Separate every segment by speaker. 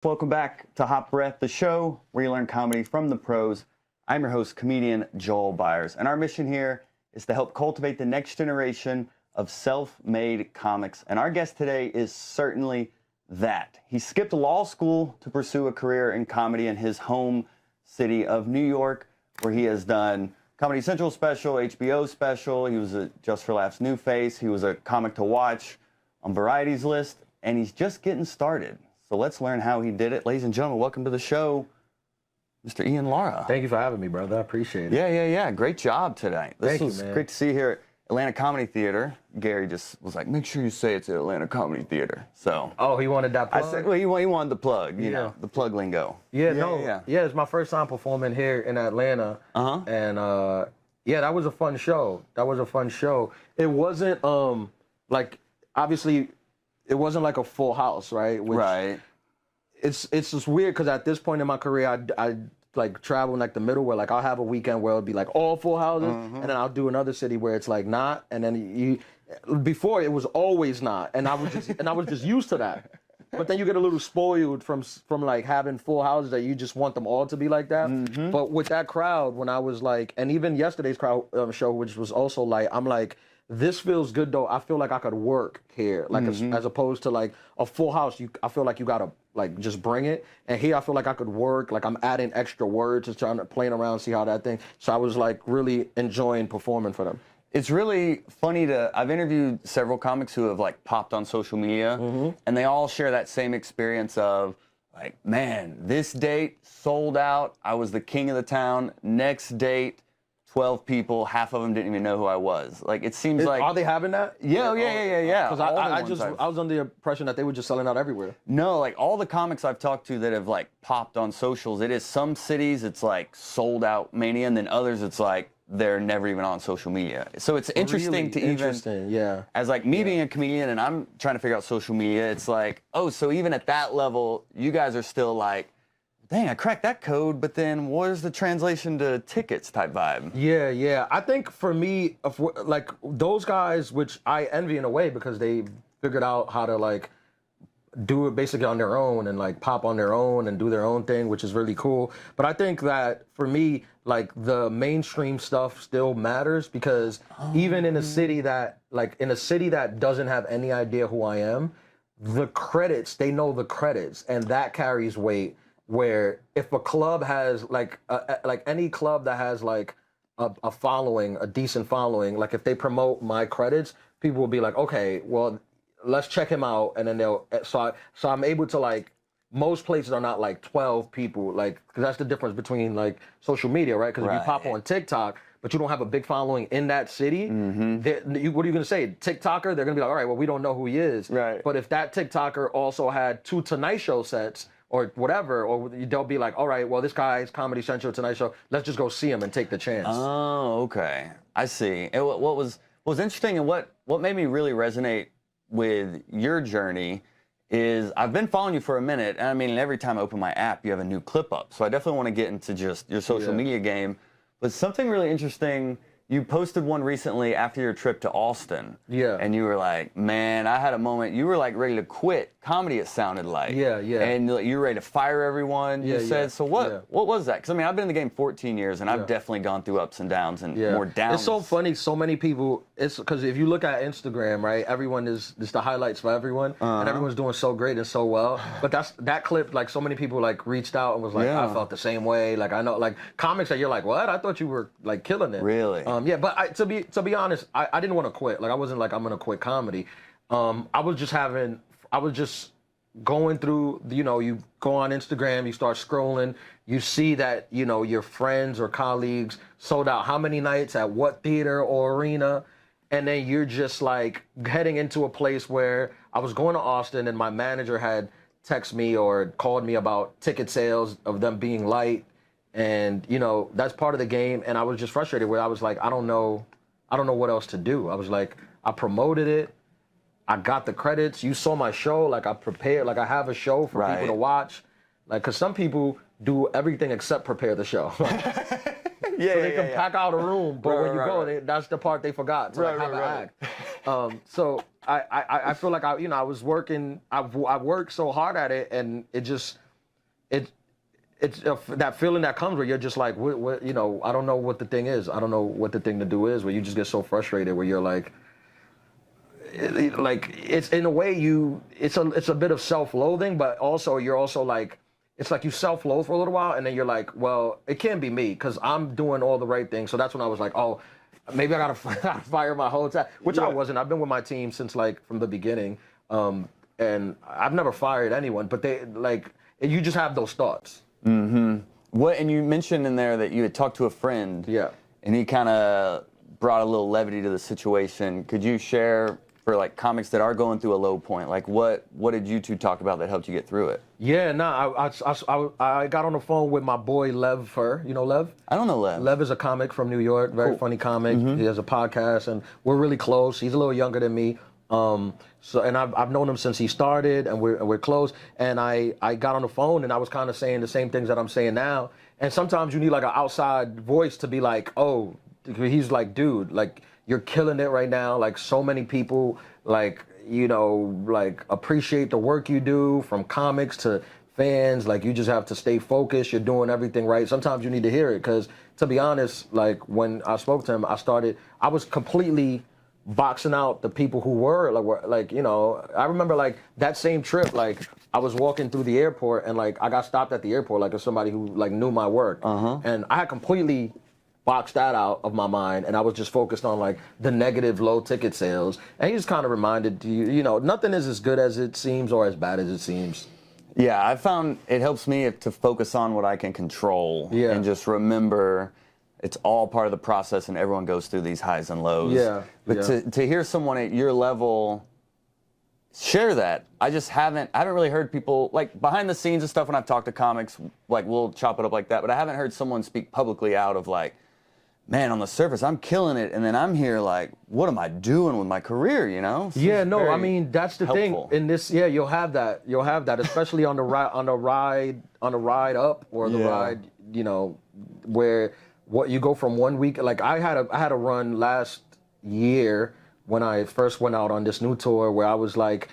Speaker 1: Welcome back to Hot Breath, the show where you learn comedy from the pros. I'm your host, comedian Joel Byers, and our mission here is to help cultivate the next generation of self-made comics. And our guest today is certainly that. He skipped law school to pursue a career in comedy in his home city of New York, where he has done Comedy Central special, HBO special. He was a Just for Laughs New Face. He was a comic to watch on Variety's list, and he's just getting started. So let's learn how he did it. Ladies and gentlemen, welcome to the show, Mr. Ian Lara.
Speaker 2: Thank you for having me, brother. I appreciate it.
Speaker 1: Yeah. Great job tonight.
Speaker 2: Thank you, man.
Speaker 1: Great to see you here at Atlanta Comedy Theater. Gary just was like, make sure you say it's at Atlanta Comedy Theater. So.
Speaker 2: Oh, he wanted that plug?
Speaker 1: I said, well, he wanted the plug, you know, the plug lingo.
Speaker 2: Yeah, it's my first time performing here in Atlanta. And yeah, that was a fun show. It wasn't, like, obviously, it wasn't like a full house, right?
Speaker 1: Right.
Speaker 2: It's just weird because at this point in my career, I like travel in like the middle where like I'll have a weekend where it'll be like all full houses, and then I'll do another city where it's like not, and then before it was always not, and I was just used to that. But then you get a little spoiled from like having full houses that you just want them all to be like that. But with that crowd, when I was like, and even yesterday's crowd show, which was also like, I'm like, this feels good though. I feel like I could work here, like as opposed to like a full house. I feel like you gotta like just bring it. And here I feel like I could work. Like I'm adding extra words, just trying to playing around, see how that thing. So I was like really enjoying performing for them.
Speaker 1: It's really funny I've interviewed several comics who have like popped on social media, and they all share that same experience of like, man, this date sold out. I was the king of the town. Next date, 12 people, half of them didn't even know who I was. Like, it seems like...
Speaker 2: Are they having that?
Speaker 1: Yeah.
Speaker 2: Because I was under the impression that they were just selling out everywhere.
Speaker 1: No, like, all the comics I've talked to that have, like, popped on socials, it is some cities, it's, like, sold out mania, and then others, it's, like, they're never even on social media. So it's interesting as, like, me being a comedian and I'm trying to figure out social media, it's like, oh, so even at that level, you guys are still, like, dang, I cracked that code, but then where's the translation to tickets type vibe?
Speaker 2: Yeah. I think for me, like those guys, which I envy in a way because they figured out how to like do it basically on their own and like pop on their own and do their own thing, which is really cool. But I think that for me, like the mainstream stuff still matters because even in a city that doesn't have any idea who I am, the credits, they know the credits, and that carries weight. Where if a club has like any club that has like a following, a decent following, like if they promote my credits, people will be like, okay, well, let's check him out, and then so I'm able to like, most places are not like 12 people, like, because that's the difference between like social media, right? Because if you pop on TikTok, but you don't have a big following in that city, what are you going to say? TikToker, they're going to be like, all right, well, we don't know who he is.
Speaker 1: Right.
Speaker 2: But if that TikToker also had 2 Tonight Show sets, or whatever, or they'll be like, all right, well, this guy's Comedy Central, Tonight Show, let's just go see him and take the chance.
Speaker 1: Oh, okay. I see. And what was interesting and what made me really resonate with your journey is I've been following you for a minute, and I mean, every time I open my app, you have a new clip up. So I definitely want to get into just your social media game. But something really interesting, you posted one recently after your trip to Austin. Yeah. And you were like, man, I had a moment. You were like ready to quit comedy, it sounded like.
Speaker 2: Yeah.
Speaker 1: And you were ready to fire everyone, you said. So what was that? Because I mean, I've been in the game 14 years, and I've definitely gone through ups and downs and more downs.
Speaker 2: It's so funny, so many people, it's because if you look at Instagram, right, everyone is the highlights for everyone, and everyone's doing so great and so well. But that clip, like so many people like reached out and was like, I felt the same way. Like I know, like comics that you're like, what? I thought you were like killing it.
Speaker 1: Really?
Speaker 2: But to be honest, I didn't want to quit. Like I wasn't like I'm gonna quit comedy. I was just going through, you go on Instagram, you start scrolling, you see that, your friends or colleagues sold out how many nights at what theater or arena, and then you're just like heading into a place where I was going to Austin and my manager had texted me or called me about ticket sales of them being light, and that's part of the game, and I was just frustrated where I was like, I don't know what else to do. I was like, I promoted it, I got the credits. You saw my show. Like I prepared. Like I have a show for people to watch. Like, cause some people do everything except prepare the show. So they can pack out a room, but when you go, that's the part they forgot to have an act. So I feel like I was working. I worked so hard at it, and it just it's that feeling that comes where you're just like, what, you know, I don't know what the thing is. I don't know what the thing to do is. Where you just get so frustrated, where you're like it's in a way it's a bit of self-loathing, but also you're also like, it's like you self-loathe for a little while, and then you're like, well, it can't be me because I'm doing all the right things. So that's when I was like, oh, maybe I gotta fire my whole time, which I wasn't. I've been with my team since like from the beginning, and I've never fired anyone. But they like, you just have those thoughts.
Speaker 1: Mm-hmm. And you mentioned in there that you had talked to a friend.
Speaker 2: Yeah.
Speaker 1: And he kind of brought a little levity to the situation. Could you share for like comics that are going through a low point, like what did you two talk about that helped you get through it?
Speaker 2: Yeah, I got on the phone with my boy Lev Fur. You know Lev?
Speaker 1: I don't know Lev.
Speaker 2: Lev is a comic from New York, very funny comic. He has a podcast, and we're really close. He's a little younger than me. And I've known him since he started, and we're close. And I got on the phone, and I was kind of saying the same things that I'm saying now. And sometimes you need like an outside voice to be like, oh, he's like, dude, like you're killing it right now. Like so many people, like, you know, like appreciate the work you do, from comics to fans. Like you just have to stay focused. You're doing everything right. Sometimes you need to hear it, because to be honest, like when I spoke to him, I was completely boxing out the people who were like, you know, I remember like that same trip, like I was walking through the airport, and like I got stopped at the airport like as somebody who like knew my work, and I had completely boxed that out of my mind, and I was just focused on like the negative low ticket sales. And he just kind of reminded you know, nothing is as good as it seems or as bad as it seems.
Speaker 1: Yeah, I found it helps me to focus on what I can control, and just remember it's all part of the process, and everyone goes through these highs and lows.
Speaker 2: Yeah.
Speaker 1: But to hear someone at your level share that, I haven't really heard people, like behind the scenes and stuff when I've talked to comics, like we'll chop it up like that, but I haven't heard someone speak publicly out of like, man, on the surface, I'm killing it, and then I'm here like, what am I doing with my career, you know? So
Speaker 2: yeah, no, I mean, that's the
Speaker 1: helpful
Speaker 2: thing in this. Yeah, you'll have that, especially on the ride up, or the ride, you know, where you go from 1 week. Like I had a run last year when I first went out on this new tour, where I was like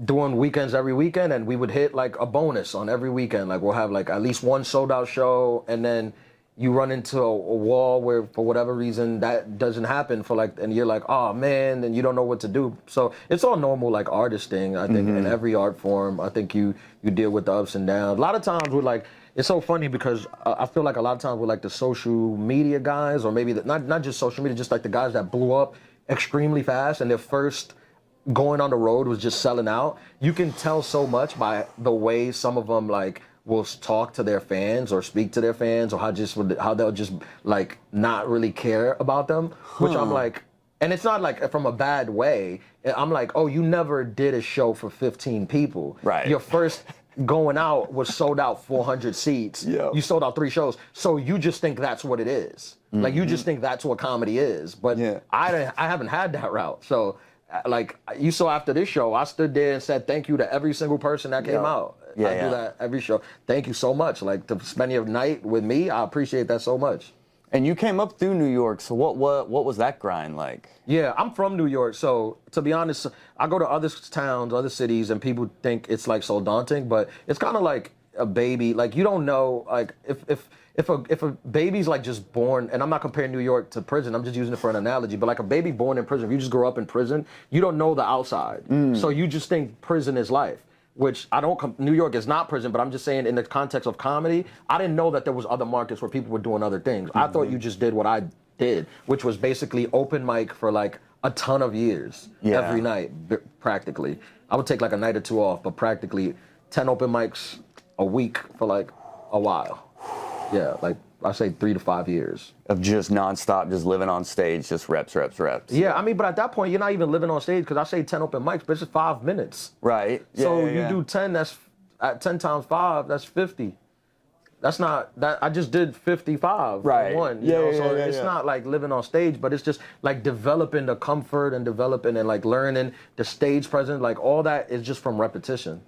Speaker 2: doing weekends every weekend, and we would hit like a bonus on every weekend. Like we'll have like at least one sold out show, and then you run into a wall where for whatever reason that doesn't happen for like, and you're like, oh man, and you don't know what to do. So it's all normal, like artist thing. I think in every art form, I think you deal with the ups and downs. A lot of times with like, it's so funny because I feel like a lot of times with like the social media guys, or maybe not just social media, just like the guys that blew up extremely fast, and their first going on the road was just selling out. You can tell so much by the way some of them like will talk to their fans or speak to their fans, or how they'll just like not really care about them, which I'm like, and it's not like from a bad way. I'm like, oh, you never did a show for 15 people.
Speaker 1: Right.
Speaker 2: Your first going out was sold out 400 seats. Yeah. You sold out 3 shows. So you just think that's what it is. Like you just think that's what comedy is. But I haven't had that route. So like you saw after this show, I stood there and said thank you to every single person that came out. I do that every show. Thank you so much. Like to spend your night with me, I appreciate that so much.
Speaker 1: And you came up through New York, so what was that grind like? Yeah,
Speaker 2: I'm from New York, so to be honest, I go to other towns, other cities, and people think it's like so daunting, but it's kind of like a baby. Like you don't know, like if a baby's like just born, and I'm not comparing New York to prison, I'm just using it for an analogy, but like a baby born in prison, if you just grow up in prison, you don't know the outside, so you just think prison is life. Which New York is not prison, but I'm just saying in the context of comedy, I didn't know that there was other markets where people were doing other things. I thought you just did what I did, which was basically open mic for like a ton of years, every night, practically. I would take like a night or two off, but practically 10 open mics a week for like a while. Yeah, like I say 3 to 5 years.
Speaker 1: Of just nonstop, just living on stage, just reps.
Speaker 2: Yeah, I mean, but at that point, you're not even living on stage, because I say 10 open mics, but it's just 5 minutes.
Speaker 1: Right. Yeah,
Speaker 2: so you do 10, that's at 10 times 5, that's 50. That's not, that I just did 55
Speaker 1: right.
Speaker 2: One. You know? So it's not like living on stage, but it's just like developing the comfort and developing and like learning the stage presence, like all that is just from repetition.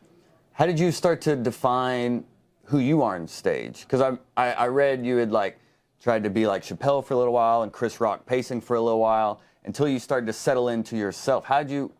Speaker 1: How did you start to define who you are on stage? Because I read you had like tried to be like Chappelle for a little while and Chris Rock pacing for a little while, until you started to settle into yourself?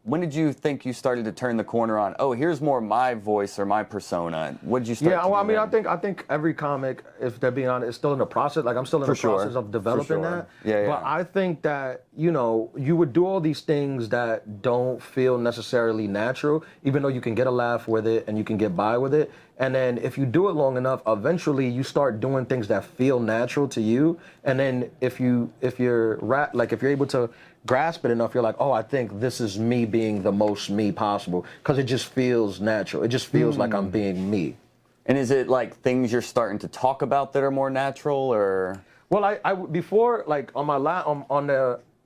Speaker 1: When did you think you started to turn the corner on, oh, here's more my voice or my persona? What did you start to
Speaker 2: well, I
Speaker 1: do
Speaker 2: mean,
Speaker 1: then?
Speaker 2: I think every comic, if they're being honest, is still in the process. Like, I'm still in the process of developing that.
Speaker 1: Yeah,
Speaker 2: But I think that, you know, you would do all these things that don't feel necessarily natural, even though you can get a laugh with it and you can get by with it. And then if you do it long enough, eventually you start doing things that feel natural to you. And then if you're able to grasp it enough, you're like, oh, I think this is me being the most me possible, because it just feels natural. It just feels like I'm being me.
Speaker 1: And is it like things you're starting to talk about that are more natural, or?
Speaker 2: Well, I before, like on my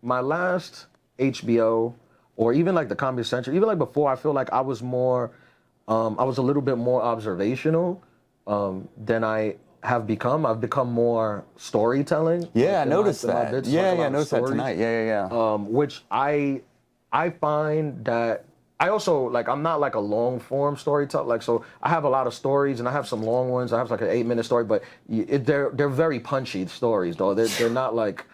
Speaker 2: my last HBO, or even like the Comedy Central, even like before, I feel like I was more, I was a little bit more observational than I have become. I've become more storytelling.
Speaker 1: Yeah,
Speaker 2: like,
Speaker 1: I noticed that. I noticed that tonight. Yeah.
Speaker 2: Which I find that I also, like, I'm not like a long form storyteller. Like, so I have a lot of stories, and I have some long ones. I have like an 8-minute story, but they're very punchy stories, though. They're not like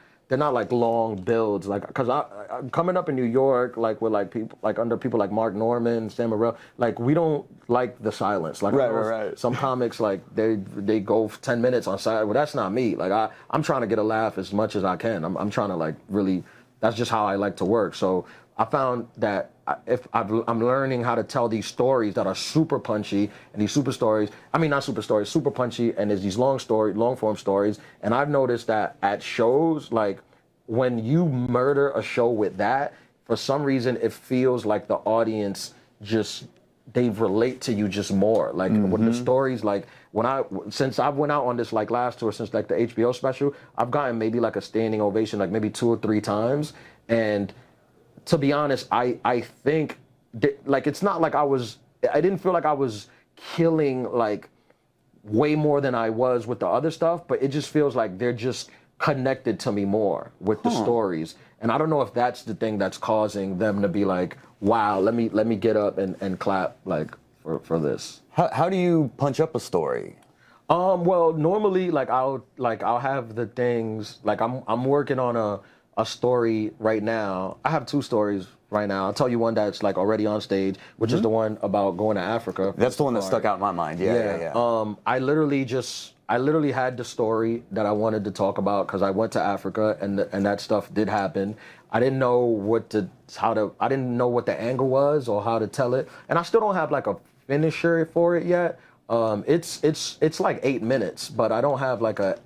Speaker 2: long builds, like, because I'm coming up in New York, like with like people, like under people like Mark Norman, Sam Morril, like we don't like the silence. Like,
Speaker 1: right.
Speaker 2: Some comics, like they go 10 minutes on silence. Well, that's not me. Like I'm trying to get a laugh as much as I can. I'm trying to like really, that's just how I like to work. So I found that if I'm learning how to tell these stories that are super punchy, and these super punchy, and there's these long form stories. And I've noticed that at shows, like when you murder a show with that, for some reason it feels like the audience they relate to you just more. Like with the stories, like since I went out on this like last tour, since like the HBO special, I've gotten maybe like a standing ovation like maybe 2 or 3 times. And to be honest, I think like it's not like I didn't feel like I was killing like way more than I was with the other stuff, but it just feels like they're just connected to me more with the stories. And I don't know if that's the thing that's causing them to be like, wow, let me get up and clap like for this.
Speaker 1: How do you punch up a story?
Speaker 2: Well, normally like I'll have the things, like I'm working on a story right now. I have 2 stories right now. I'll tell you one that's like already on stage, which is the one about going to Africa.
Speaker 1: That's the one that stuck out in my mind. Yeah.
Speaker 2: I literally had the story that I wanted to talk about because I went to Africa, and that stuff did happen. I didn't know what the angle was or how to tell it, and I still don't have like a finisher for it yet. It's like 8 minutes, but I don't have like a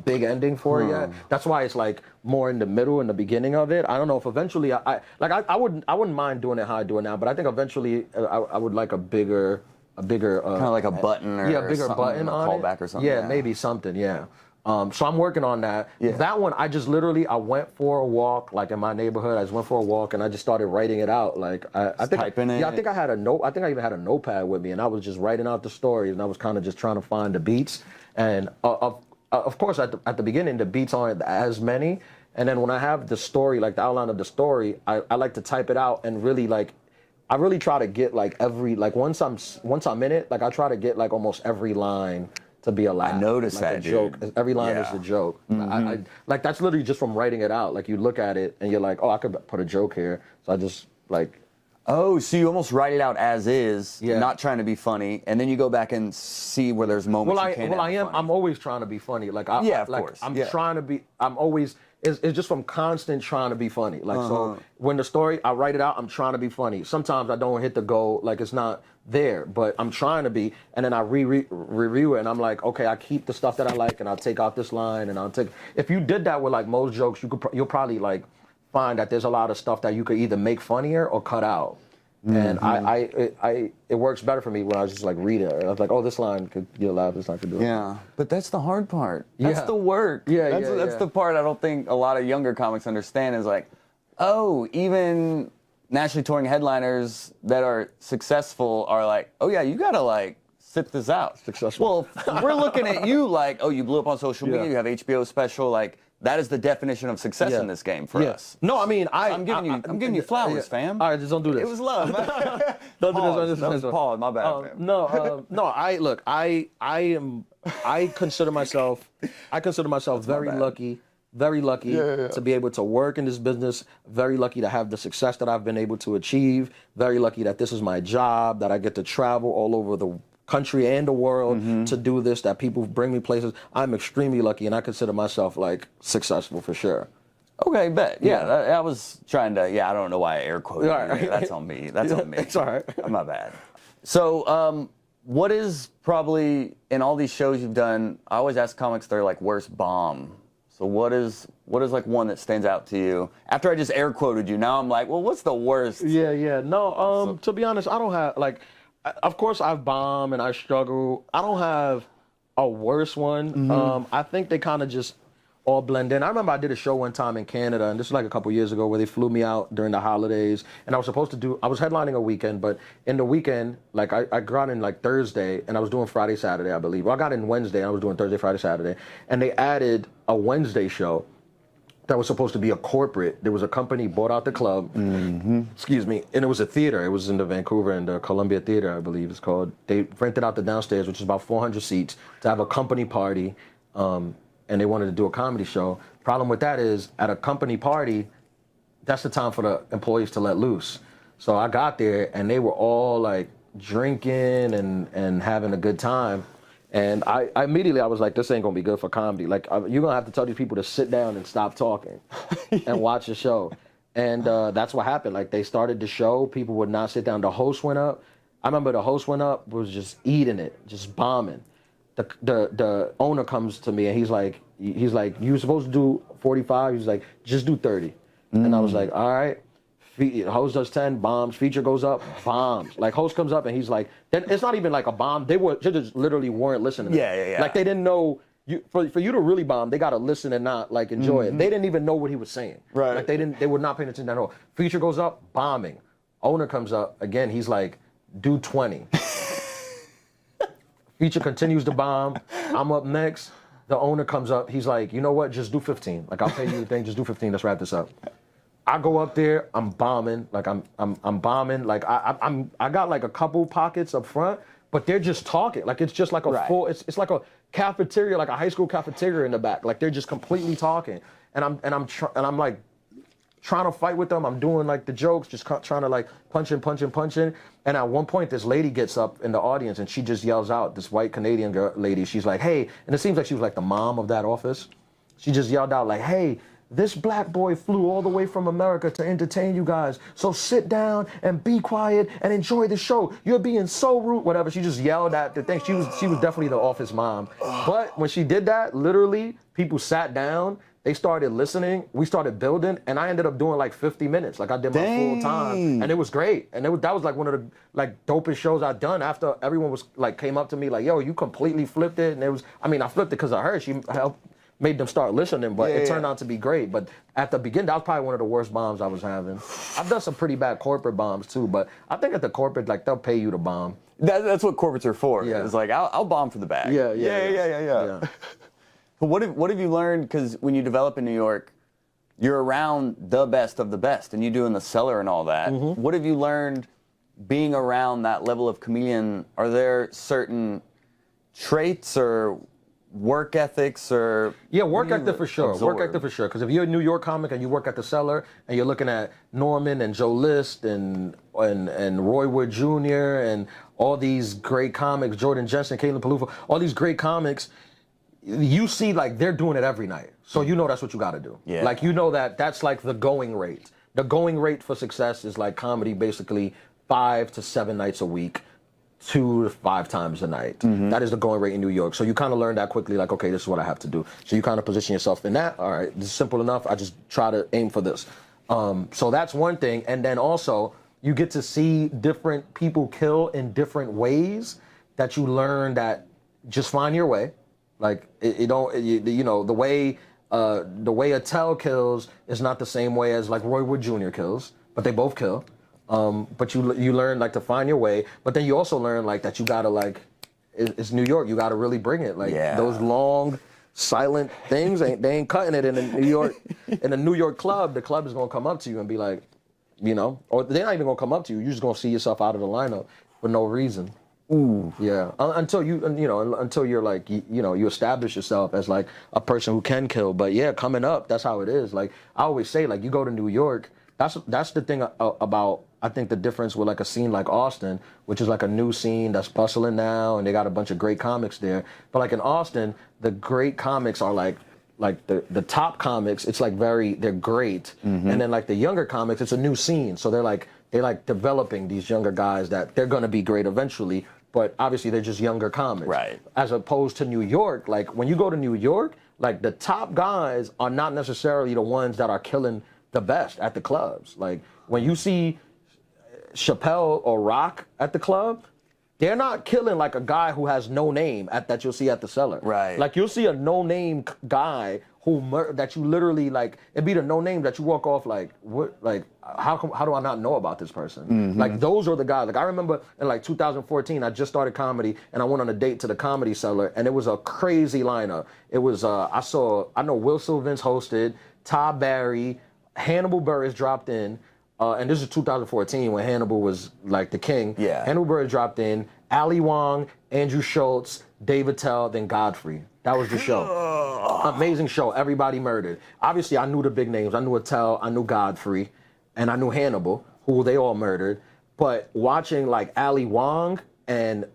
Speaker 2: big ending for it yet. That's why it's like more in the middle and the beginning of it. I don't know if eventually I wouldn't mind doing it how I do it now, but I think eventually I would like a bigger kind
Speaker 1: of like a button or
Speaker 2: a bigger button
Speaker 1: a
Speaker 2: on
Speaker 1: callback
Speaker 2: it.
Speaker 1: or something.
Speaker 2: Yeah, maybe something. Yeah. So I'm working on that.
Speaker 1: Yeah.
Speaker 2: That one, I went for a walk, like in my neighborhood. I just went for a walk and I just started writing it out. Like I think
Speaker 1: typing it.
Speaker 2: Yeah, I think I even had a notepad with me, and I was just writing out the stories, and I was kind of just trying to find the beats. And of course, at the beginning, the beats aren't as many. And then when I have the story, like the outline of the story, I like to type it out and really like. I really try to get like every, like once I'm in it, like I try to get like almost every line to be a laugh.
Speaker 1: I noticed
Speaker 2: like
Speaker 1: that,
Speaker 2: a joke.
Speaker 1: dude.
Speaker 2: Every line is a joke. I like that's literally just from writing it out. Like you look at it and you're like, oh, I could put a joke here. So I just like.
Speaker 1: Oh, so you almost write it out as is, not trying to be funny, and then you go back and see where there's moments you can't.
Speaker 2: I'm always trying to be funny. Like of course. I'm trying to be. I'm always. It's just from constant trying to be funny. Like so, when the story I write it out, I'm trying to be funny. Sometimes I don't hit the goal. Like it's not there, but I'm trying to be. And then I review it, and I'm like, okay, I keep the stuff that I like, and I'll take out this line, and I'll take. If you did that with like most jokes, you'll probably like find that there's a lot of stuff that you could either make funnier or cut out. And it works better for me when I just like read it. I was like, oh, this line could get a laugh, this line could do it.
Speaker 1: Yeah, but that's the hard part. That's the work. That's the part I don't think a lot of younger comics understand is like, oh, even nationally touring headliners that are successful are like, oh yeah, you gotta like sit this out.
Speaker 2: Successful.
Speaker 1: Well, we're looking at you like, oh, you blew up on social media, you have HBO special, like. That is the definition of success in this game for us.
Speaker 2: No, I mean,
Speaker 1: I'm giving you flowers, fam.
Speaker 2: All right, just don't do this.
Speaker 1: It was love.
Speaker 2: Don't do this.
Speaker 1: That was pause. My bad, fam.
Speaker 2: No. I consider myself very lucky very lucky to be able to work in this business, very lucky to have the success that I've been able to achieve, very lucky that this is my job, that I get to travel all over the country and the world to do this, that people bring me places. I'm extremely lucky, and I consider myself like successful for sure.
Speaker 1: Okay, bet. Yeah, I was trying to. Yeah, I don't know why I air quoted.
Speaker 2: Right.
Speaker 1: That's on me. That's on me.
Speaker 2: It's all right.
Speaker 1: I'm not bad. So, what is probably in all these shows you've done? I always ask comics their like worst bomb. So what is like one that stands out to you? After I just air quoted you, now I'm like, well, what's the worst?
Speaker 2: Yeah. No, to be honest, I don't have like. Of course, I've bombed and I struggle. I don't have a worse one. I think they kind of just all blend in. I remember I did a show one time in Canada, and this was like a couple years ago, where they flew me out during the holidays, and I was headlining a weekend, but in the weekend, like I got in like Thursday, and I was doing Friday, Saturday, I believe. Well, I got in Wednesday, and I was doing Thursday, Friday, Saturday, and they added a Wednesday show that was supposed to be a corporate. There was a company bought out the club, excuse me, and it was a theater. It was in the Vancouver and the Columbia Theater, I believe it's called. They rented out the downstairs, which is about 400 seats, to have a company party, and they wanted to do a comedy show. Problem with that is, at a company party, that's the time for the employees to let loose. So I got there, and they were all like drinking and having a good time. And I immediately, I was like, this ain't gonna be good for comedy. Like, you're gonna have to tell these people to sit down and stop talking and watch the show. And that's what happened. Like, they started the show, people would not sit down. The host went up. I remember the host went up, was just eating it, just bombing. The owner comes to me and he's like, you were supposed to do 45. He's like, just do 30. And I was like, all right. Host does 10, bombs. Feature goes up, bombs. Like, host comes up and he's like, then it's not even like a bomb. They just literally weren't listening.
Speaker 1: Yeah.
Speaker 2: Like, they didn't know. For you to really bomb, they got to listen and not like enjoy it. They didn't even know what he was saying.
Speaker 1: Right.
Speaker 2: Like, they were not paying attention at all. Feature goes up, bombing. Owner comes up again. He's like, do 20. Feature continues to bomb. I'm up next. The owner comes up. He's like, you know what? Just do 15. Like, I'll pay you the thing. Just do 15. Let's wrap this up. I go up there. I'm bombing. Like, I'm bombing. Like, I got like a couple pockets up front, but they're just talking. Like, it's just like a full. It's like a cafeteria, like a high school cafeteria in the back. Like, they're just completely talking. And I'm like trying to fight with them. I'm doing like the jokes, just trying to like punching. And at one point, this lady gets up in the audience and she just yells out, this white Canadian girl lady, she's like, hey, and it seems like she was like the mom of that office. She just yelled out like, hey, this black boy flew all the way from America to entertain you guys. So sit down and be quiet and enjoy the show. You're being so rude, whatever. She just yelled at the thing. She was definitely the office mom. But when she did that, literally, people sat down. They started listening. We started building, and I ended up doing like 50 minutes. Like, I did my full time, and it was great. And that was like one of the like dopest shows I'd done. After everyone was like came up to me like, "Yo, you completely flipped it." And it was, I mean, I flipped it because of her. She helped made them start listening, but it turned out to be great. But at the beginning, that was probably one of the worst bombs I was having. I've done some pretty bad corporate bombs too, but I think at the corporate, like, they'll pay you to bomb.
Speaker 1: That's what corporates are for.
Speaker 2: Yeah.
Speaker 1: It's like, I'll bomb for the bag.
Speaker 2: Yeah.
Speaker 1: But what have you learned? Because when you develop in New York, you're around the best of the best, and you do in the cellar and all that. What have you learned being around that level of comedian? Are there certain traits or work ethics or
Speaker 2: work ethic for sure. Work ethic for sure. Because if you're a New York comic and you work at the cellar and you're looking at Norman and Joe List and Roy Wood Jr. and all these great comics, Jordan Jensen, Caitlin Palufo, all these great comics, you see like they're doing it every night. So you know that's what you got to do.
Speaker 1: Yeah.
Speaker 2: Like, you know that's like the going rate. The going rate for success is like comedy basically 5 to 7 nights a week. 2 to 5 times a night. That is the going rate in New York. So you kind of learn that quickly, like, okay, this is what I have to do. So you kind of position yourself in that. All right, this is simple enough. I just try to aim for this. So that's one thing. And then also, you get to see different people kill in different ways that you learn that just find your way. Like, you know, the way Attell kills is not the same way as like Roy Wood Jr. kills, but they both kill. But you learn like to find your way, but then you also learn like that you gotta like, it's New York, you gotta really bring it. Like those long, silent things, they ain't cutting it in a New York club. The club is gonna come up to you and be like, you know, or they're not even gonna come up to you. You're just gonna see yourself out of the lineup for no reason.
Speaker 1: Ooh.
Speaker 2: Yeah, until until you're like, you establish yourself as like a person who can kill. But yeah, coming up, that's how it is. Like I always say, like you go to New York, that's the thing about, I think the difference with like a scene like Austin, which is like a new scene that's bustling now, and they got a bunch of great comics there. But like in Austin, the great comics are like the top comics. It's like they're great, and then like the younger comics, it's a new scene, so they're like developing these younger guys that they're gonna be great eventually. But obviously they're just younger comics.
Speaker 1: Right.
Speaker 2: As opposed to New York, like when you go to New York, like the top guys are not necessarily the ones that are killing the best at the clubs. Like when you see Chappelle or Rock at the club, they're not killing like a guy who has no name that you'll see at the Cellar.
Speaker 1: Right.
Speaker 2: Like you'll see a no name guy that you literally like, it'd be the no name that you walk off like, what, like, how do I not know about this person? Like those are the guys. Like I remember in like 2014, I just started comedy and I went on a date to the Comedy Cellar and it was a crazy lineup. It was, I know Will Sylvans hosted, Todd Barry, Hannibal Buress dropped in, and this is 2014 when Hannibal was like the king.
Speaker 1: Yeah.
Speaker 2: Hannibal Buress dropped in, Ali Wong, Andrew Schultz, David Tell, then Godfrey. That was the show. Amazing show. Everybody murdered. Obviously, I knew the big names. I knew Attell, I knew Godfrey, and I knew Hannibal, who they all murdered. But watching like Ali Wong and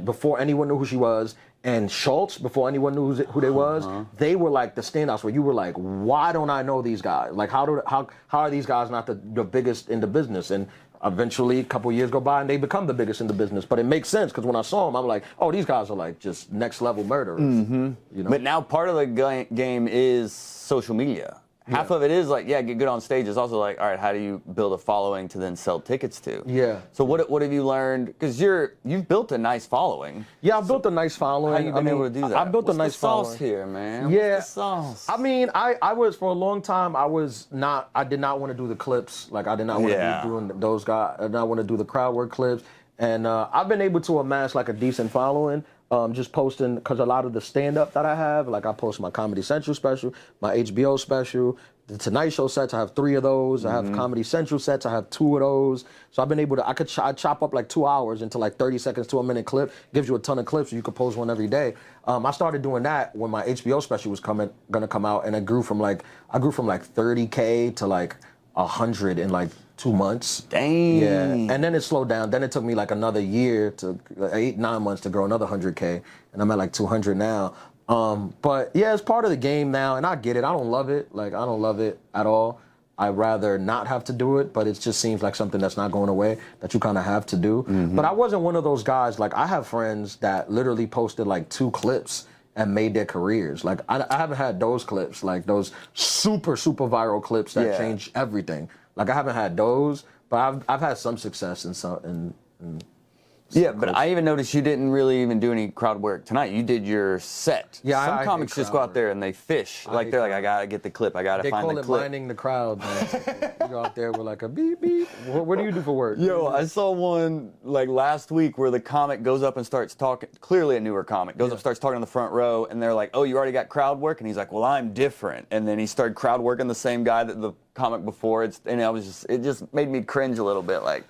Speaker 2: before anyone knew who she was, and Schultz, before anyone knew who they was, they were like the standouts where you were like, why don't I know these guys? Like, how are these guys not the biggest in the business? And eventually, a couple years go by and they become the biggest in the business. But it makes sense because when I saw them, I'm like, oh, these guys are like just next level murderers. You know?
Speaker 1: But now part of the game is social media. Half of it is like, yeah, get good on stage. It's also like, all right, how do you build a following to then sell tickets to?
Speaker 2: Yeah.
Speaker 1: So what have you learned? Because you've built a nice following.
Speaker 2: Yeah, I've built a nice following.
Speaker 1: How you been able to do that?
Speaker 2: I built
Speaker 1: What's
Speaker 2: a nice
Speaker 1: the sauce
Speaker 2: following
Speaker 1: here, man?
Speaker 2: Yeah.
Speaker 1: What's the sauce?
Speaker 2: I mean, I was for a long time. I did not want to do the clips. Like I did not want to be doing those guys. I did not want to do the crowd work clips. And I've been able to amass like a decent following. Just posting, because a lot of the stand-up that I have, like I post my Comedy Central special, my HBO special, the Tonight Show sets, I have 3 of those. I have Comedy Central sets, I have 2 of those. So I've been able to, I chop up like 2 hours into like 30 seconds to a minute clip. Gives you a ton of clips, so you could post one every day. I started doing that when my HBO special was gonna come out, and I grew from like 30K to like 100 in like 2 months.
Speaker 1: Dang.
Speaker 2: Yeah, and then it slowed down. Then it took me like another year to 8-9 months to grow another 100K, and I'm at like 200 now. But yeah, it's part of the game now, and I get it. I don't love it. Like I don't love it at all. I'd rather not have to do it, but it just seems like something that's not going away that you kind of have to do. But I wasn't one of those guys. Like I have friends that literally posted like 2 clips and made their careers. Like I haven't had those clips, like those super viral clips that change everything. Like I haven't had those, but I've had some success in some.
Speaker 1: Yeah, but I even noticed you didn't really even do any crowd work tonight. You did your set.
Speaker 2: Yeah,
Speaker 1: some
Speaker 2: I
Speaker 1: comics just go out there and they fish. Like they're like, I gotta get the clip. I gotta find the clip.
Speaker 2: They call it minding the crowd, man. You go out there with like a beep beep. What do you do for work?
Speaker 1: Yo, I saw one like last week where the comic goes up and starts talking. Clearly a newer comic goes up, starts talking in the front row, and they're like, "Oh, you already got crowd work?" And he's like, "Well, I'm different." And then he started crowd working the same guy that the comic before. It just made me cringe a little bit. Like,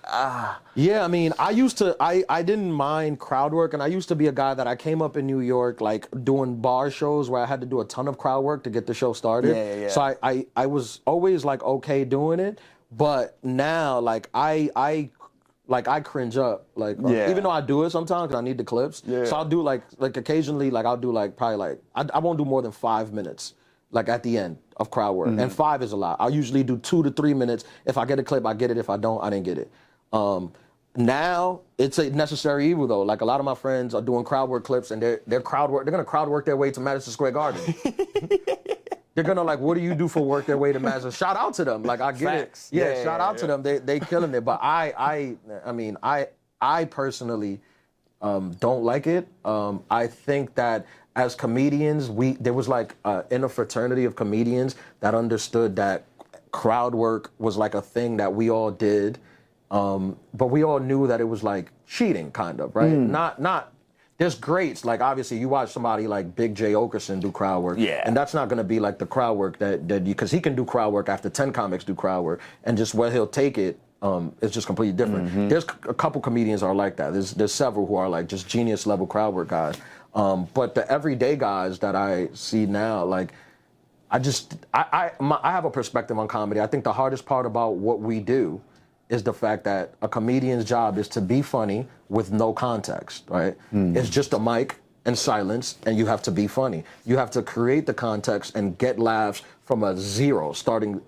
Speaker 2: Yeah, I mean, I didn't mind crowd work, and I used to be a guy that I came up in New York, like doing bar shows where I had to do a ton of crowd work to get the show started.
Speaker 1: Yeah.
Speaker 2: So I was always like okay doing it, but now like I cringe up, like even though I do it sometimes 'cause I need the clips. Yeah. So I'll do like occasionally, like I'll do like probably like I won't do more than 5 minutes. Like at the end of crowd work, and 5 is a lot. I'll usually do 2 to 3 minutes. If I get a clip, I get it. If I don't, I didn't get it. Now it's a necessary evil though. Like a lot of my friends are doing crowd work clips, and they're crowd work. They're gonna crowd work their way to Madison Square Garden. They're gonna like, what do you do for work their way to Madison? Shout out to them. Like I get
Speaker 1: Facts.
Speaker 2: it. Yeah, shout out to them. They killing it. But I mean I personally don't like it. I think that as comedians, there was like in a fraternity of comedians that understood that crowd work was like a thing that we all did, but we all knew that it was like cheating, kind of, right? Not. There's greats, like obviously you watch somebody like Big J. Okerson do crowd work, and that's not gonna be like the crowd work that you, because he can do crowd work after 10 comics do crowd work, and just where he'll take it it's just completely different. There's a couple comedians are like that. There's several who are like just genius level crowd work guys. But the everyday guys that I see now, like, I have a perspective on comedy. I think the hardest part about what we do is the fact that a comedian's job is to be funny with no context, right? It's just a mic and silence, and you have to be funny. You have to create the context and get laughs from a zero starting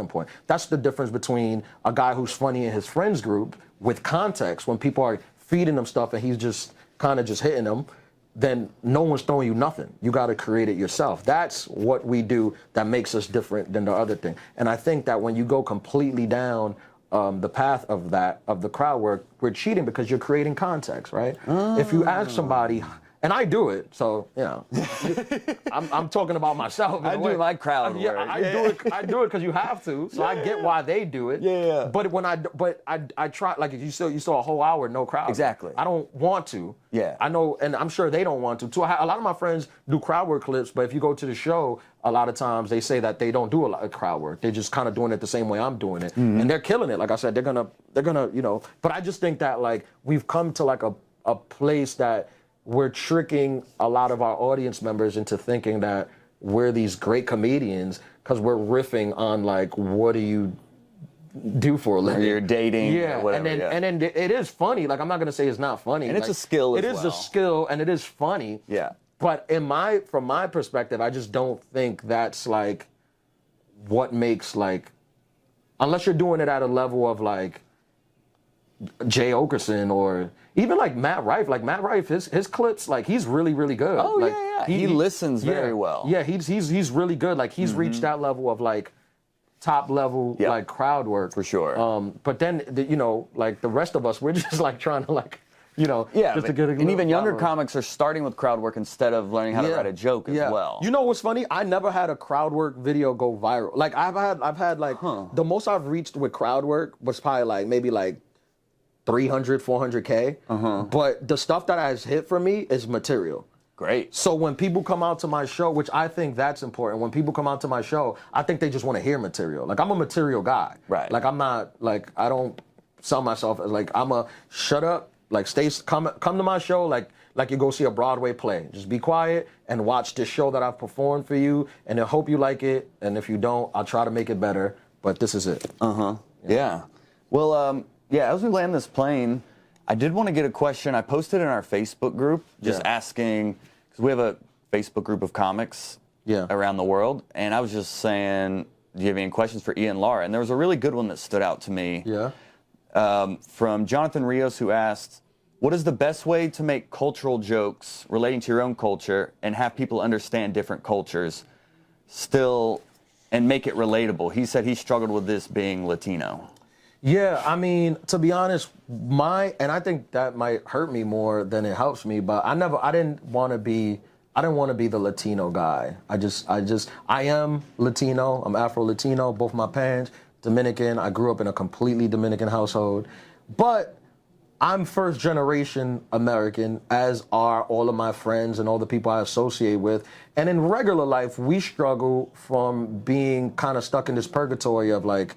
Speaker 2: point. That's the difference between a guy who's funny in his friends group with context, when people are feeding him stuff and he's just kind of just hitting them, then no one's throwing you nothing. You got to create it yourself. That's what we do that makes us different than the other thing. And I think that when you go completely down the path of the crowd work, we're cheating because you're creating context, right? If you ask somebody, and I do it, so you know, I'm talking about myself.
Speaker 1: I do like crowd work.
Speaker 2: I do it because you have to. So I get why they do it.
Speaker 1: Yeah.
Speaker 2: But when I try, like if you saw a whole hour no crowd.
Speaker 1: Exactly.
Speaker 2: I don't want to.
Speaker 1: Yeah.
Speaker 2: I know, and I'm sure they don't want to too. A lot of my friends do crowd work clips, but if you go to the show, a lot of times they say that they don't do a lot of crowd work. They're just kind of doing it the same way I'm doing it, and they're killing it. Like I said, they're gonna, you know. But I just think that like we've come to like a place that we're tricking a lot of our audience members into thinking that we're these great comedians because we're riffing on like, what do you do for a living?
Speaker 1: Or you're dating,
Speaker 2: yeah,
Speaker 1: or whatever.
Speaker 2: And then it is funny. Like I'm not gonna say it's not funny.
Speaker 1: And
Speaker 2: like,
Speaker 1: it's a skill as well.
Speaker 2: It is a skill, and it is funny.
Speaker 1: Yeah.
Speaker 2: But from my perspective, I just don't think that's like what makes like, unless you're doing it at a level of like Jay Okerson or even like Matt Rife. Like Matt Rife, his clips, like he's really, really good.
Speaker 1: Oh,
Speaker 2: like,
Speaker 1: yeah. He listens very well.
Speaker 2: Yeah, he's really good. Like he's reached that level of like top level like crowd work.
Speaker 1: For sure.
Speaker 2: But then you know, like the rest of us, we're just like trying to like, you know, just to get a
Speaker 1: and even younger comics are starting with crowd work instead of learning how to write a joke as well.
Speaker 2: You know what's funny? I never had a crowd work video go viral. Like I've had like the most I've reached with crowd work was probably like maybe like 300, 400K. But the stuff that has hit for me is material.
Speaker 1: Great.
Speaker 2: So when people come out to my show, which I think that's important, when people come out to my show, I think they just want to hear material. Like I'm a material guy.
Speaker 1: Right.
Speaker 2: Like I'm not, like I don't sell myself as like I'm a shut up, like come to my show like you go see a Broadway play. Just be quiet and watch this show that I've performed for you, and I hope you like it. And if you don't, I'll try to make it better. But this is it.
Speaker 1: Yeah. Well, yeah, as we land this plane, I did want to get a question. I posted in our Facebook group just asking, because we have a Facebook group of comics around the world, and I was just saying, do you have any questions for Ian Lara? And there was a really good one that stood out to me from Jonathan Rios, who asked, what is the best way to make cultural jokes relating to your own culture and have people understand different cultures still and make it relatable? He said he struggled with this being Latino.
Speaker 2: Yeah, I mean, to be honest, and I think that might hurt me more than it helps me, but I didn't want to be the Latino guy. I am Latino, I'm Afro-Latino, both my parents, Dominican. I grew up in a completely Dominican household, but I'm first generation American, as are all of my friends and all the people I associate with. And in regular life, we struggle from being kind of stuck in this purgatory of like,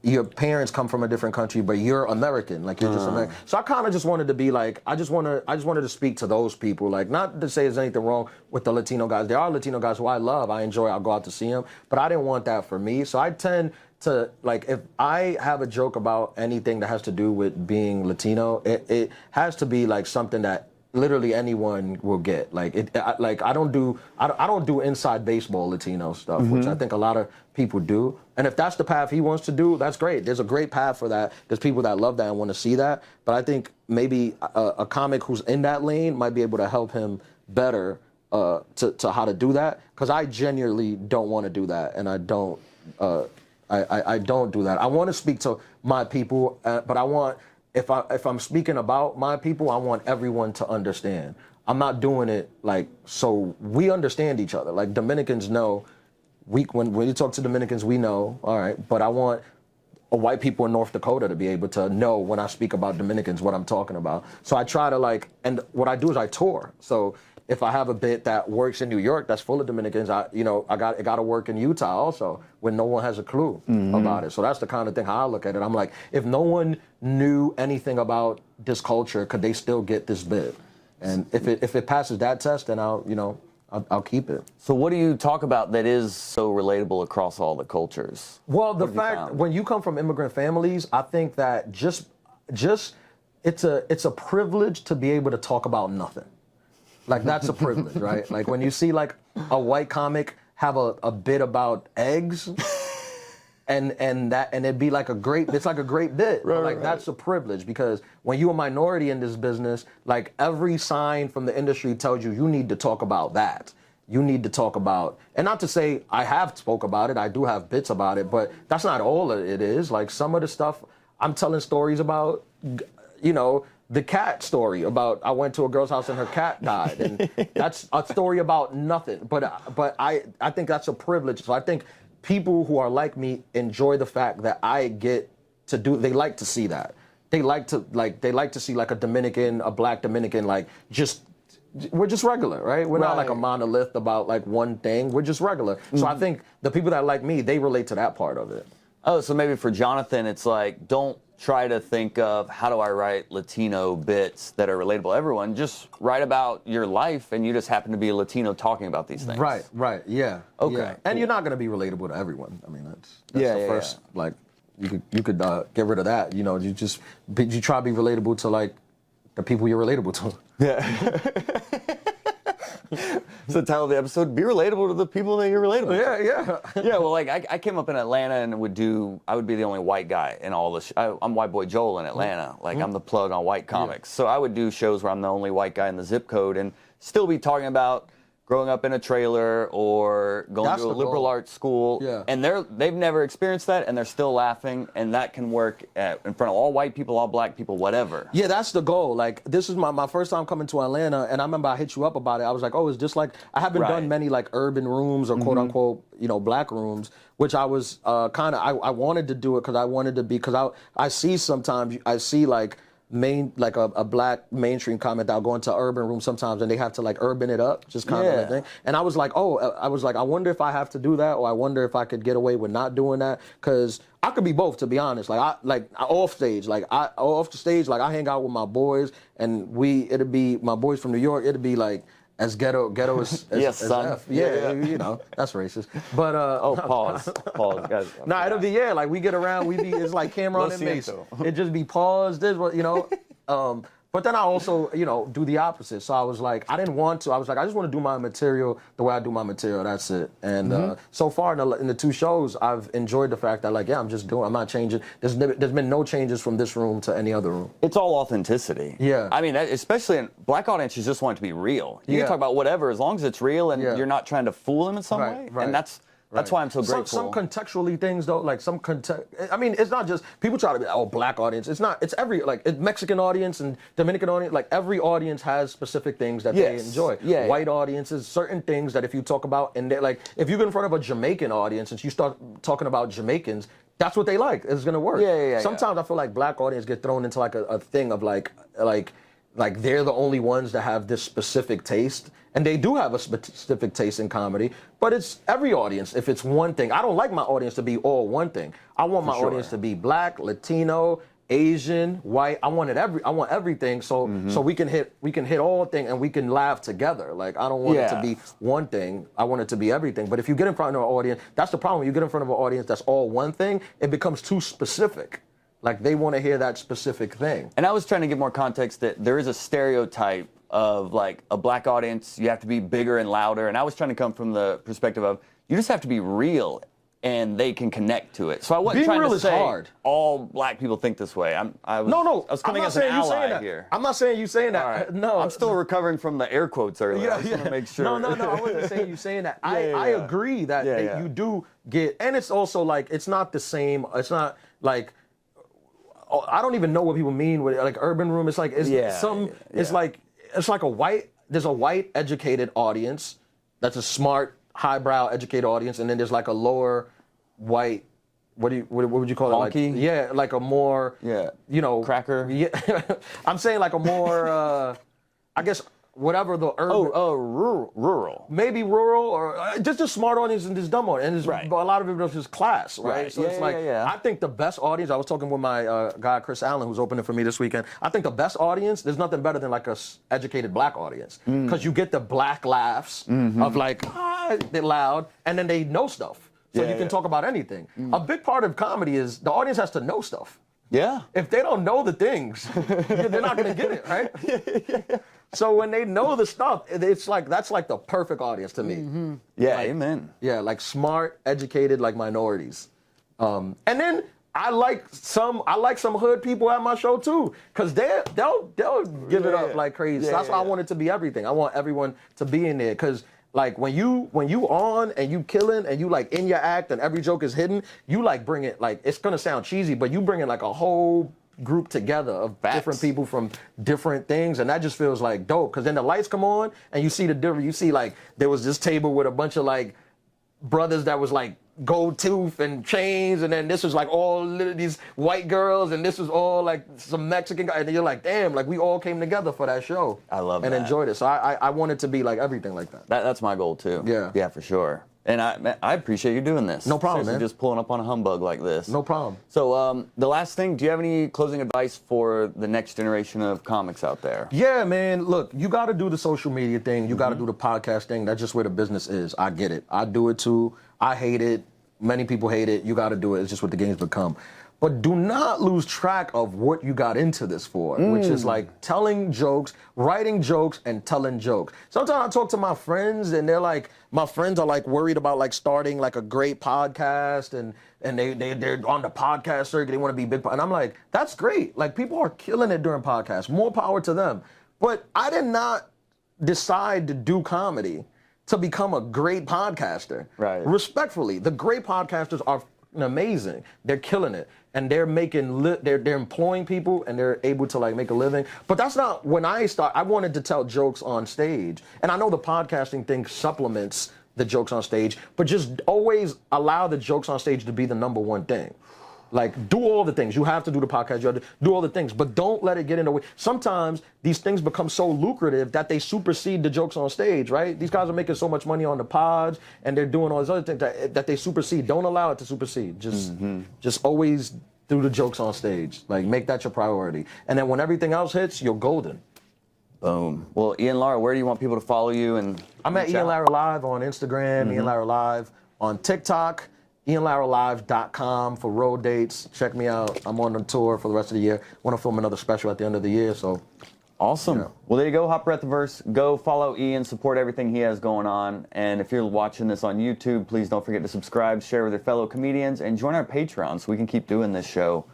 Speaker 2: your parents come from a different country, but you're American, like you're just American. So I kind of just wanted to be like, I just wanted to speak to those people, like not to say there's anything wrong with the Latino guys. There are Latino guys who I love, I enjoy, I'll go out to see them, but I didn't want that for me. So I tend to, like, if I have a joke about anything that has to do with being Latino, it has to be like something that literally anyone will get. Like I don't do inside baseball Latino stuff, which I think a lot of people do. And if that's the path he wants to do, that's great. There's a great path for that. There's people that love that and want to see that. But I think maybe a comic who's in that lane might be able to help him better to how to do that. Because I genuinely don't want to do that, and I don't do that. I want to speak to my people, but I want. If I'm speaking about my people, I want everyone to understand. I'm not doing it like so we understand each other. Like Dominicans know, when you talk to Dominicans, we know, all right. But I want white people in North Dakota to be able to know when I speak about Dominicans what I'm talking about. So I try to like, and what I do is I tour. So if I have a bit that works in New York that's full of Dominicans, I got to work in Utah also when no one has a clue about it. So that's the kind of thing how I look at it. I'm like, if no one knew anything about this culture, could they still get this bit? And if it passes that test, then I'll keep it.
Speaker 1: So what do you talk about that is so relatable across all the cultures?
Speaker 2: Well, the fact when you come from immigrant families, I think that just it's a privilege to be able to talk about nothing. Like that's a privilege, right? Like when you see like a white comic have a bit about eggs, and it'd be like it's like a great bit. Right. That's a privilege because when you're a minority in this business, like every sign from the industry tells you need to talk about that. You need to talk about, and not to say I have spoke about it, I do have bits about it, but that's not all it is. Like some of the stuff I'm telling stories about, the cat story about I went to a girl's house and her cat died, and that's a story about nothing. But I think that's a privilege. So I think people who are like me enjoy the fact that I get to do. They like to see that. They like to see like a Dominican, a black Dominican, like we're just regular, right? We're not like a monolith about like one thing. We're just regular. So I think the people that like me, they relate to that part of it.
Speaker 1: Oh, so maybe for Jonathan, it's like, don't try to think of how do I write Latino bits that are relatable to everyone. Just write about your life, and you just happen to be a Latino talking about these things.
Speaker 2: Right, yeah.
Speaker 1: Okay.
Speaker 2: Yeah. And you're not going to be relatable to everyone. I mean, that's the first, like, you could get rid of that. You try to be relatable to, like, the people you're relatable to.
Speaker 1: Yeah. So the title of the episode, be relatable to the people that you're relatable to.
Speaker 2: Yeah.
Speaker 1: Yeah, well, like, I came up in Atlanta and I would be the only white guy in all the I'm White Boy Joel in Atlanta. Like, I'm the plug on white comics. So I would do shows where I'm the only white guy in the zip code and still be talking about growing up in a trailer or going to a liberal arts school.
Speaker 2: Yeah.
Speaker 1: And they've never experienced that, and they're still laughing, and that can work in front of all white people, all black people, whatever.
Speaker 2: Yeah, that's the goal. Like, this is my first time coming to Atlanta, and I remember I hit you up about it. I was like, oh, it's just like, I haven't done many like urban rooms or quote unquote, black rooms, which I was I wanted to do it because I see sometimes, like, a black mainstream comic that'll go into urban room sometimes and they have to like urban it up, just kind of like thing. And I was like, I wonder if I have to do that, or I wonder if I could get away with not doing that, because I could be both, to be honest. Like off stage, like I hang out with my boys, and it'd be my boys from New York. It'd be like as ghetto as
Speaker 1: yes, son.
Speaker 2: F. Yeah, that's racist. But
Speaker 1: pause, guys.
Speaker 2: Nah, it'll be like we get around, it's like Cameron and Mace. It just be pause. This, But then I also, do the opposite. So I was like, I didn't want to. I was like, I just want to do my material the way I do my material. That's it. And so far in the two shows, I've enjoyed the fact that, like, I'm not changing. There's been no changes from this room to any other room.
Speaker 1: It's all authenticity.
Speaker 2: Yeah.
Speaker 1: I mean, especially in black audiences, just want it to be real. You can talk about whatever as long as it's real and you're not trying to fool them in some way.
Speaker 2: Right.
Speaker 1: And that's why I'm so grateful.
Speaker 2: Some contextually things though, like I mean, it's not just people try to be black audience. It's not. It's every it's Mexican audience and Dominican audience. Like every audience has specific things that they enjoy.
Speaker 1: Yeah,
Speaker 2: White audiences, certain things that if you talk about, and like if you get in front of a Jamaican audience and you start talking about Jamaicans, that's what they like. It's gonna work.
Speaker 1: Yeah.
Speaker 2: Sometimes I feel like black audience get thrown into like a thing of like they're the only ones that have this specific taste. And they do have a specific taste in comedy, but it's every audience. If it's one thing, I don't like my audience to be all one thing. I want my audience to be black, Latino, Asian, white. I want everything. So we can hit all things and we can laugh together. Like I don't want it to be one thing. I want it to be everything. But if you get in front of an audience, that's the problem. When you get in front of an audience that's all one thing, it becomes too specific. Like they want to hear that specific thing.
Speaker 1: And I was trying to give more context that there is a stereotype of like a black audience, you have to be bigger and louder. And I was trying to come from the perspective of you just have to be real and they can connect to it. So I wasn't trying to say
Speaker 2: hard.
Speaker 1: All black people think this way. I was coming as an ally here.
Speaker 2: I'm not saying you saying that.
Speaker 1: Right.
Speaker 2: No.
Speaker 1: I'm still recovering from the air quotes earlier. I just want to make sure.
Speaker 2: No. I wasn't saying you saying that. I agree that you do get, and it's also like, it's not the same. It's not like, I don't even know what people mean with like urban room. It's like, it's like there's a white educated audience that's a smart, highbrow educated audience, and then there's like a lower white what would you call it?
Speaker 1: Honky?
Speaker 2: Like, yeah, like a more, you know,
Speaker 1: cracker.
Speaker 2: Yeah, I'm saying like a more, I guess whatever the urban.
Speaker 1: Rural.
Speaker 2: Maybe rural or just a smart audience and just dumb audience. And a lot of it was just class, right? So it's like, I think the best audience, I was talking with my guy, Chris Allen, who's opening for me this weekend. I think the best audience, there's nothing better than like a educated black audience. Because you get the black laughs of like, they're loud, and then they know stuff. So you can talk about anything. A big part of comedy is the audience has to know stuff.
Speaker 1: Yeah.
Speaker 2: If they don't know the things, they're not going to get it, right? So when they know the stuff, it's like, that's like the perfect audience to me.
Speaker 1: Yeah,
Speaker 2: like,
Speaker 1: amen.
Speaker 2: Yeah, like smart, educated, like minorities. And then I like some hood people at my show too, because they'll give it up like crazy. So that's why I want it to be everything. I want everyone to be in there, because like when you on and you killing and you like in your act and every joke is hidden, you like bring it, like, it's gonna sound cheesy, but you bring in like a whole group together of different people from different things, and that just feels like dope, because then the lights come on and you see the difference. You see like there was this table with a bunch of like brothers that was like gold tooth and chains, and then this was like all these white girls, and this was all like some Mexican guy, and you're like, damn, like we all came together for that show.
Speaker 1: I love
Speaker 2: and
Speaker 1: that.
Speaker 2: enjoyed it. So I want it to be like everything like that.
Speaker 1: That's my goal too. Yeah, for sure. And I appreciate you doing this.
Speaker 2: No problem, man.
Speaker 1: Just pulling up on a humbug like this.
Speaker 2: No problem.
Speaker 1: So the last thing, do you have any closing advice for the next generation of comics out there?
Speaker 2: Yeah, man. Look, you got to do the social media thing. You got to do the podcast thing. That's just where the business is. I get it. I do it too. I hate it. Many people hate it. You got to do it. It's just what the game's become. But do not lose track of what you got into this for, which is like telling jokes, writing jokes, and telling jokes. Sometimes I talk to my friends, and they're like, my friends are like worried about like starting like a great podcast, and they're on the podcast circuit. They want to be big, and I'm like, that's great. Like, people are killing it during podcasts. More power to them. But I did not decide to do comedy to become a great podcaster.
Speaker 1: Right.
Speaker 2: Respectfully, the great podcasters are amazing. They're killing it, and they're making they're employing people, and they're able to like make a living. But that's not when I start. I wanted to tell jokes on stage, and I know the podcasting thing supplements the jokes on stage, but just always allow the jokes on stage to be the number one thing. Like, do all the things. You have to do the podcast. You have to do all the things, but don't let it get in the way. Sometimes these things become so lucrative that they supersede the jokes on stage, right? These guys are making so much money on the pods, and they're doing all these other things that they supersede. Don't allow it to supersede. Just always do the jokes on stage. Like, make that your priority. And then when everything else hits, you're golden.
Speaker 1: Boom. Well, Ian Lara, where do you want people to follow you? And
Speaker 2: I'm at Ian Lara Live on Instagram, Ian Lara Live on TikTok, IanLaraLive.com for road dates. Check me out. I'm on the tour for the rest of the year. Want to film another special at the end of the year, so.
Speaker 1: Awesome. Yeah. Well, there you go, Hot Breath the Verse. Go follow Ian, support everything he has going on. And if you're watching this on YouTube, please don't forget to subscribe, share with your fellow comedians, and join our Patreon so we can keep doing this show.